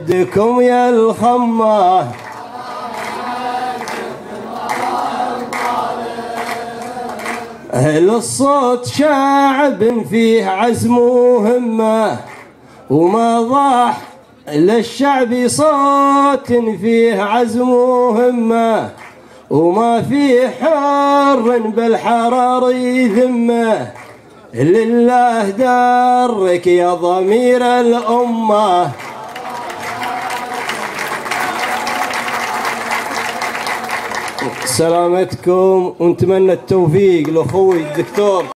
دكم يا الخمة أهل الصوت شعب فيه عزم وهمة، وما ضاح للشعب صوت فيه عزم وهمة، وما فيه حر بالحرار يذمه. لله درك يا ضمير الأمة. سلامتكم ونتمنى التوفيق لاخوي الدكتور